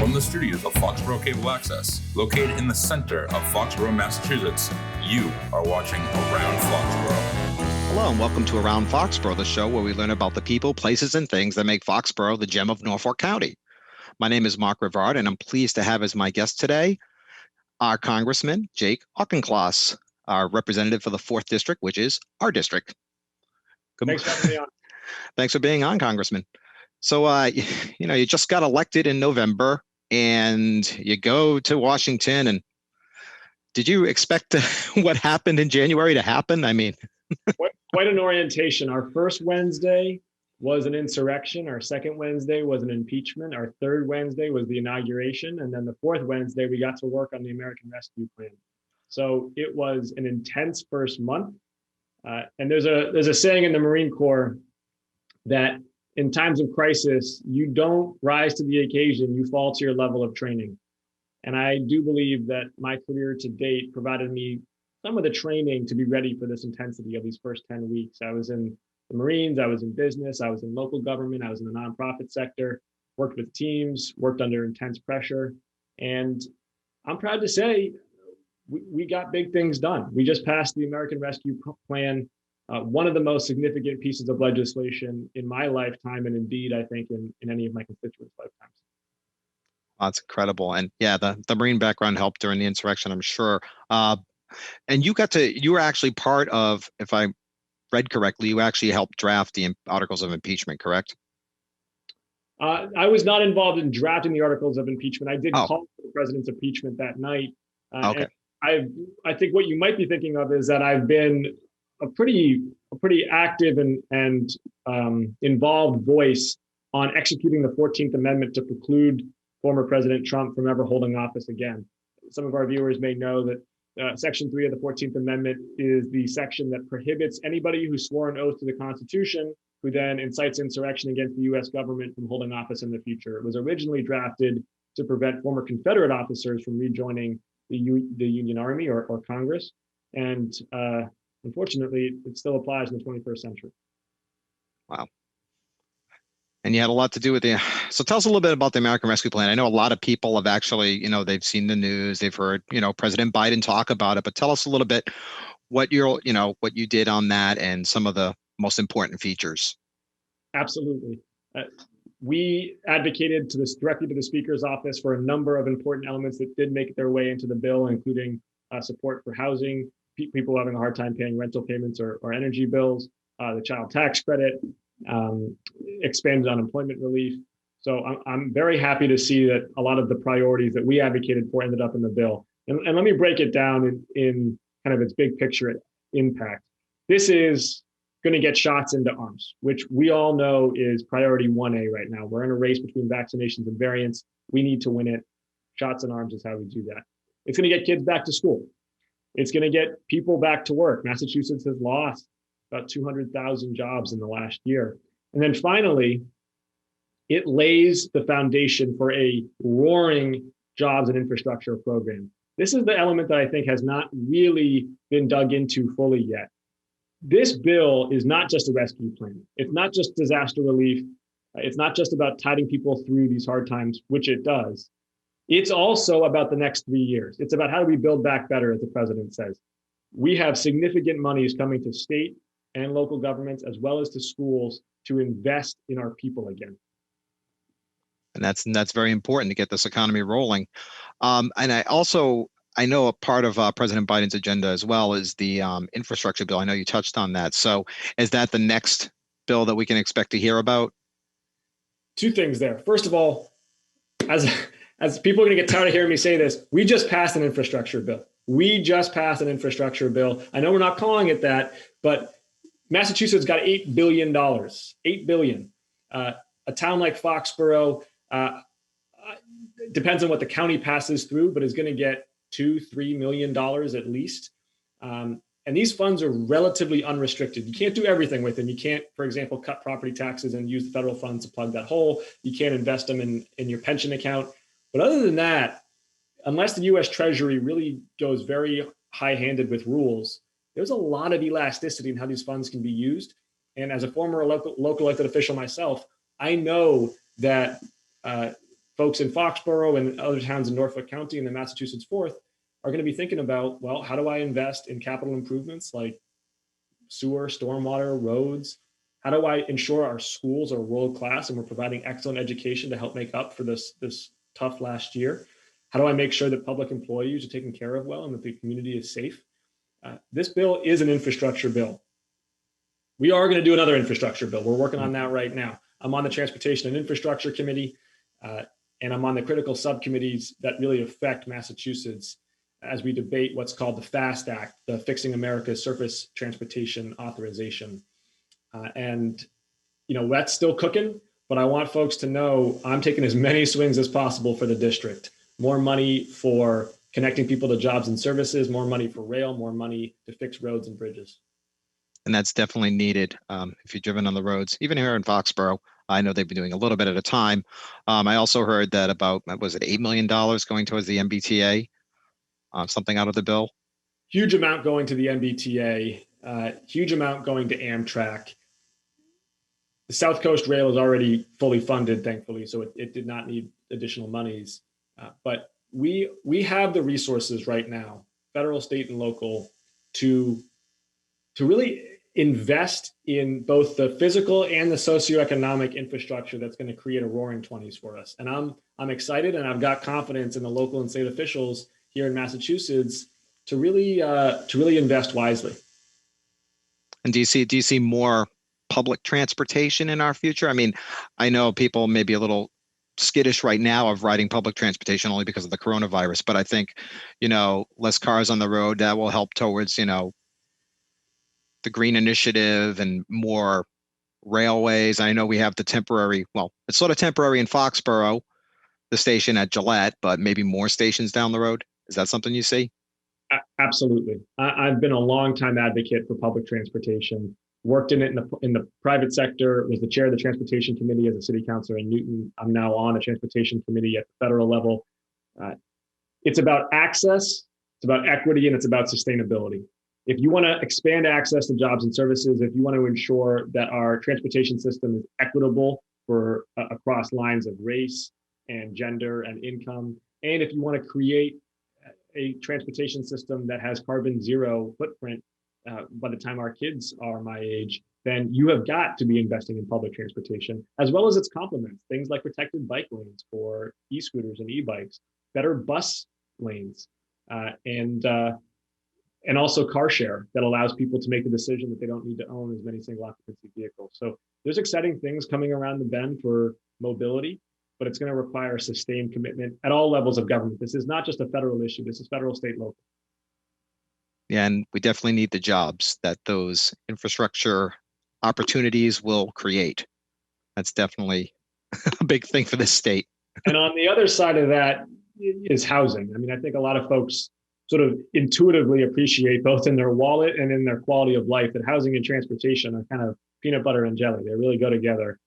From the studios of Foxborough Cable Access, located in the center of Foxborough, Massachusetts, you are watching Around Foxborough. Hello and welcome to Around Foxborough, the show where we learn about the people, places, and things that make Foxborough the gem of Norfolk County. My name is Mark Rivard, and I'm pleased to have as my guest today our Congressman, Jake Auchincloss, our representative for the 4th District, which is our district. Thanks for having me on. Thanks for being on, Congressman. So, you just got elected in November and you go to Washington, and did you expect what happened in January to happen? I mean, quite an orientation. Our first Wednesday was an insurrection. Our second Wednesday was an impeachment. Our third Wednesday was the inauguration. And then the fourth Wednesday, we got to work on the American Rescue Plan. So it was an intense first month. And there's a saying in the Marine Corps that in times of crisis, you don't rise to the occasion, you fall to your level of training. And I do believe that my career to date provided me some of the training to be ready for this intensity of these first 10 weeks. I was in the Marines, I was in business, I was in local government, I was in the nonprofit sector, worked with teams, worked under intense pressure. And I'm proud to say we got big things done. We just passed the American Rescue Plan, one of the most significant pieces of legislation in my lifetime, and indeed, I think in any of my constituents' lifetimes. That's incredible. And yeah, the Marine background helped during the insurrection, I'm sure. And you were actually part of, if I read correctly, you actually helped draft the articles of impeachment, correct? I was not involved in drafting the articles of impeachment. I did call for the president's impeachment that night. Okay. I think what you might be thinking of is that I've been a pretty active and involved voice on executing the 14th Amendment to preclude former President Trump from ever holding office again. Some of our viewers may know that Section 3 of the 14th Amendment is the section that prohibits anybody who swore an oath to the Constitution who then incites insurrection against the U.S. government from holding office in the future. It was originally drafted to prevent former Confederate officers from rejoining the Union Army or Congress. And unfortunately, it still applies in the 21st century. Wow. And you had a lot to do with so tell us a little bit about the American Rescue Plan. I know a lot of people have actually, they've seen the news, they've heard, President Biden talk about it, but tell us a little bit what you did on that and some of the most important features. Absolutely. We advocated directly to the Speaker's office for a number of important elements that did make their way into the bill, including support for housing, people having a hard time paying rental payments or energy bills, the child tax credit, expanded unemployment relief. So I'm very happy to see that a lot of the priorities that we advocated for ended up in the bill. And let me break it down in kind of its big picture impact. This is going to get shots into arms, which we all know is priority 1A right now. We're in a race between vaccinations and variants. We need to win it. Shots in arms is how we do that. It's going to get kids back to school. It's going to get people back to work. Massachusetts has lost about 200,000 jobs in the last year. And then finally, it lays the foundation for a roaring jobs and infrastructure program. This is the element that I think has not really been dug into fully yet. This bill is not just a rescue plan. It's not just disaster relief. It's not just about tiding people through these hard times, which it does. It's also about the next 3 years. It's about how do we build back better, as the president says. We have significant monies coming to state and local governments, as well as to schools, to invest in our people again. And that's very important to get this economy rolling. And I know a part of President Biden's agenda as well is the infrastructure bill. I know you touched on that. So is that the next bill that we can expect to hear about? Two things there. First of all, as people are going to get tired of hearing me say this, we just passed an infrastructure bill. We just passed an infrastructure bill. I know we're not calling it that, but Massachusetts got $8 billion. $8 billion. A town like Foxborough depends on what the county passes through, but is going to get $2-3 million at least. And these funds are relatively unrestricted. You can't do everything with them. You can't, for example, cut property taxes and use the federal funds to plug that hole. You can't invest them in your pension account. But other than that, unless the U.S. Treasury really goes very high-handed with rules, there's a lot of elasticity in how these funds can be used. And as a former local elected official myself, I know that folks in Foxborough and other towns in Norfolk County and the Massachusetts 4th are going to be thinking about, well, how do I invest in capital improvements like sewer, stormwater, roads? How do I ensure our schools are world class and we're providing excellent education to help make up for this tough last year? How do I make sure that public employees are taken care of well and that the community is safe? This bill is an infrastructure bill. We are going to do another infrastructure bill. We're working on that right now. I'm on the Transportation and Infrastructure Committee, and I'm on the critical subcommittees that really affect Massachusetts as we debate what's called the FAST Act, the Fixing America's Surface Transportation Authorization. And, that's still cooking, but I want folks to know I'm taking as many swings as possible for the district. More money for connecting people to jobs and services, more money for rail, more money to fix roads and bridges. And that's definitely needed if you're driven on the roads. Even here in Foxborough, I know they've been doing a little bit at a time. I also heard that about, was it $8 million going towards the MBTA? Something out of the bill? Huge amount going to the MBTA, huge amount going to Amtrak. The South Coast Rail is already fully funded, thankfully, so it did not need additional monies. But we have the resources right now, federal, state, and local, to really invest in both the physical and the socioeconomic infrastructure that's going to create a roaring 20s for us. And I'm excited, and I've got confidence in the local and state officials here in Massachusetts to really invest wisely. And do you see more public transportation in our future? I mean, I know people may be a little skittish right now of riding public transportation only because of the coronavirus, but I think, less cars on the road, that will help towards, the green initiative and more railways. I know we have the temporary, well, it's sort of temporary in Foxborough, the station at Gillette, but maybe more stations down the road. Is that something you see? Absolutely. I've been a long-time advocate for public transportation, worked in it in the private sector, was the chair of the Transportation Committee as a city councilor in Newton. I'm now on a Transportation Committee at the federal level. It's about access, it's about equity, and it's about sustainability. If you want to expand access to jobs and services, if you want to ensure that our transportation system is equitable for across lines of race and gender and income, and if you want to create a transportation system that has carbon zero footprint by the time our kids are my age, then you have got to be investing in public transportation, as well as its complements, things like protected bike lanes for e-scooters and e-bikes, better bus lanes, and also car share that allows people to make the decision that they don't need to own as many single occupancy vehicles. So there's exciting things coming around the bend for mobility, but it's going to require sustained commitment at all levels of government. This is not just a federal issue. This is federal, state, local. Yeah, and we definitely need the jobs that those infrastructure opportunities will create. That's definitely a big thing for this state. And on the other side of that is housing. I mean, I think a lot of folks sort of intuitively appreciate, both in their wallet and in their quality of life, that housing and transportation are kind of peanut butter and jelly. They really go together.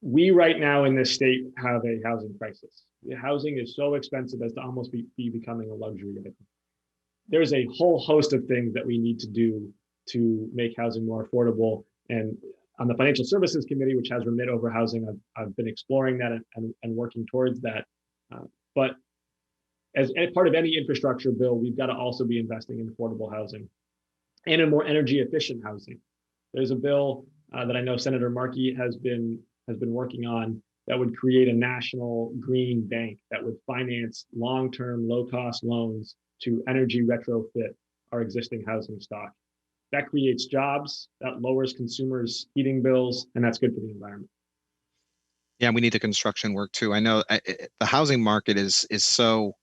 We right now in this state have a housing crisis. Housing is so expensive as to almost be becoming a luxury item. There's a whole host of things that we need to do to make housing more affordable. And on the Financial Services Committee, which has remit over housing, I've been exploring that and working towards that. But as part of any infrastructure bill, we've got to also be investing in affordable housing and in more energy efficient housing. There's a bill that I know Senator Markey has been working on that would create a national green bank that would finance long-term, low-cost loans to energy retrofit our existing housing stock. That creates jobs, that lowers consumers' heating bills, and that's good for the environment. Yeah, we need the construction work too. I know the housing market is so,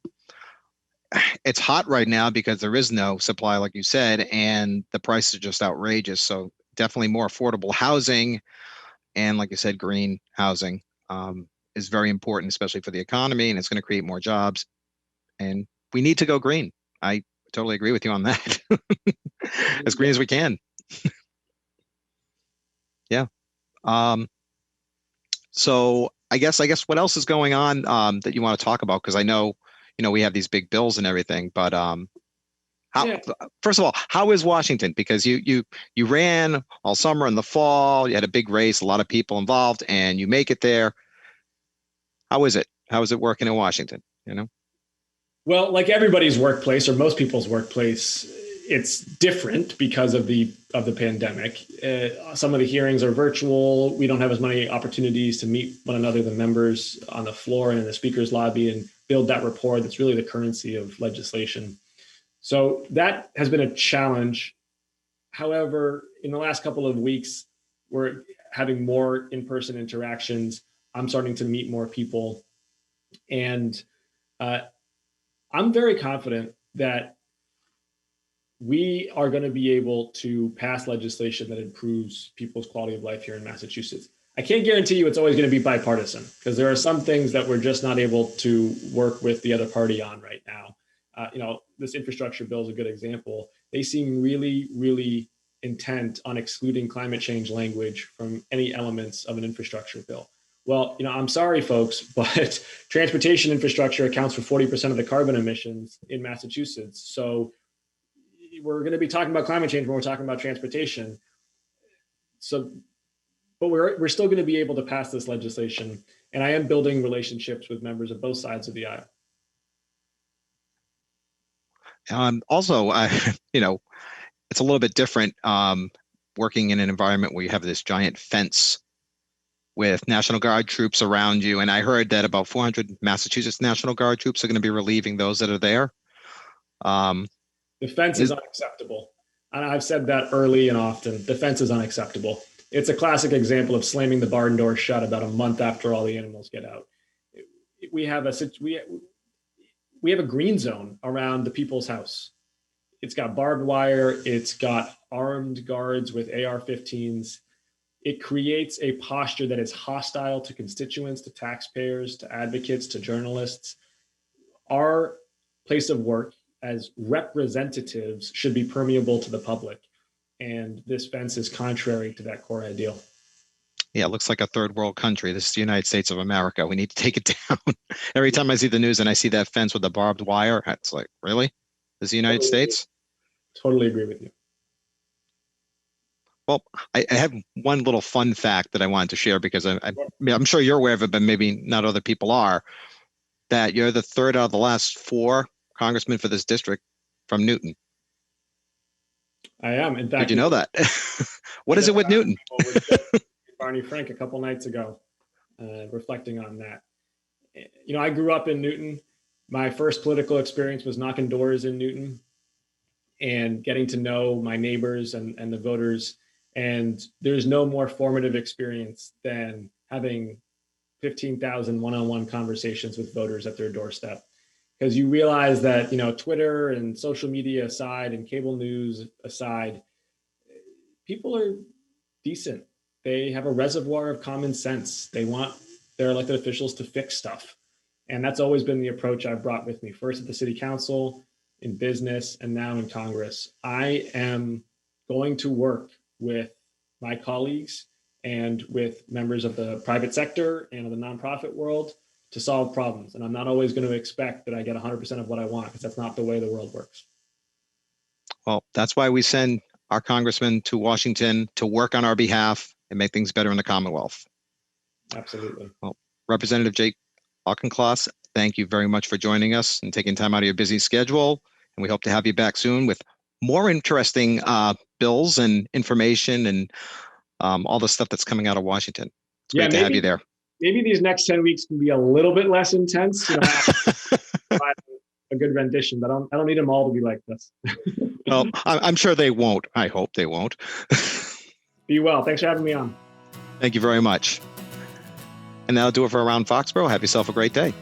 it's hot right now because there is no supply, like you said, and the prices are just outrageous. So definitely more affordable housing, and like you said, green housing is very important, especially for the economy, and it's going to create more jobs. And we need to go green. I totally agree with you on that. As green as we can. Yeah. So I guess what else is going on that you want to talk about? Because I know, we have these big bills and everything, but first of all, how is Washington? Because you ran all summer in the fall, you had a big race, a lot of people involved, and you make it there. How is it? How is it working in Washington? Well, like everybody's workplace or most people's workplace, it's different because of the pandemic. Some of the hearings are virtual. We don't have as many opportunities to meet one another, the members on the floor and in the speaker's lobby, and build that rapport that's really the currency of legislation. So that has been a challenge. However, in the last couple of weeks, we're having more in-person interactions. I'm starting to meet more people. And I'm very confident that we are going to be able to pass legislation that improves people's quality of life here in Massachusetts. I can't guarantee you it's always going to be bipartisan, because there are some things that we're just not able to work with the other party on right now. This infrastructure bill is a good example. They seem really, really intent on excluding climate change language from any elements of an infrastructure bill. Well, I'm sorry, folks, but transportation infrastructure accounts for 40% of the carbon emissions in Massachusetts. So we're going to be talking about climate change when we're talking about transportation. But we're still going to be able to pass this legislation. And I am building relationships with members of both sides of the aisle. Also, it's a little bit different working in an environment where you have this giant fence with National Guard troops around you. And I heard that about 400 Massachusetts National Guard troops are going to be relieving those that are there. The fence is unacceptable. And I've said that early and often. The fence is unacceptable. It's a classic example of slamming the barn door shut about a month after all the animals get out. We have a green zone around the people's house. It's got barbed wire. It's got armed guards with AR-15s. It creates a posture that is hostile to constituents, to taxpayers, to advocates, to journalists. Our place of work as representatives should be permeable to the public. And this fence is contrary to that core ideal. Yeah, it looks like a third world country. This is the United States of America. We need to take it down. Every time I see the news and I see that fence with the barbed wire, it's like, really? This is the United States? Totally agree with you. Well, I have one little fun fact that I wanted to share, because I'm sure you're aware of it, but maybe not other people are, that you're the third out of the last 4 congressmen for this district from Newton. I am. In fact, did you know that? What is it with Newton? Barney Frank a couple nights ago, reflecting on that. I grew up in Newton. My first political experience was knocking doors in Newton and getting to know my neighbors and the voters. And there's no more formative experience than having 15,000 one-on-one conversations with voters at their doorstep. Because you realize that, Twitter and social media aside and cable news aside, people are decent. They have a reservoir of common sense. They want their elected officials to fix stuff. And that's always been the approach I've brought with me, first at the city council, in business, and now in Congress. I am going to work with my colleagues and with members of the private sector and of the nonprofit world to solve problems. And I'm not always going to expect that I get 100% of what I want, because that's not the way the world works. Well, that's why we send our congressman to Washington to work on our behalf and make things better in the Commonwealth. Absolutely. Well, Representative Jake Auchincloss, thank you very much for joining us and taking time out of your busy schedule. And we hope to have you back soon with more interesting bills and information and all the stuff that's coming out of Washington. It's great to have you there. Maybe these next 10 weeks can be a little bit less intense. A good rendition, but I don't need them all to be like this. Well, I'm sure they won't. I hope they won't. Be well. Thanks for having me on. Thank you very much. And that'll do it for Around Foxborough. Have yourself a great day.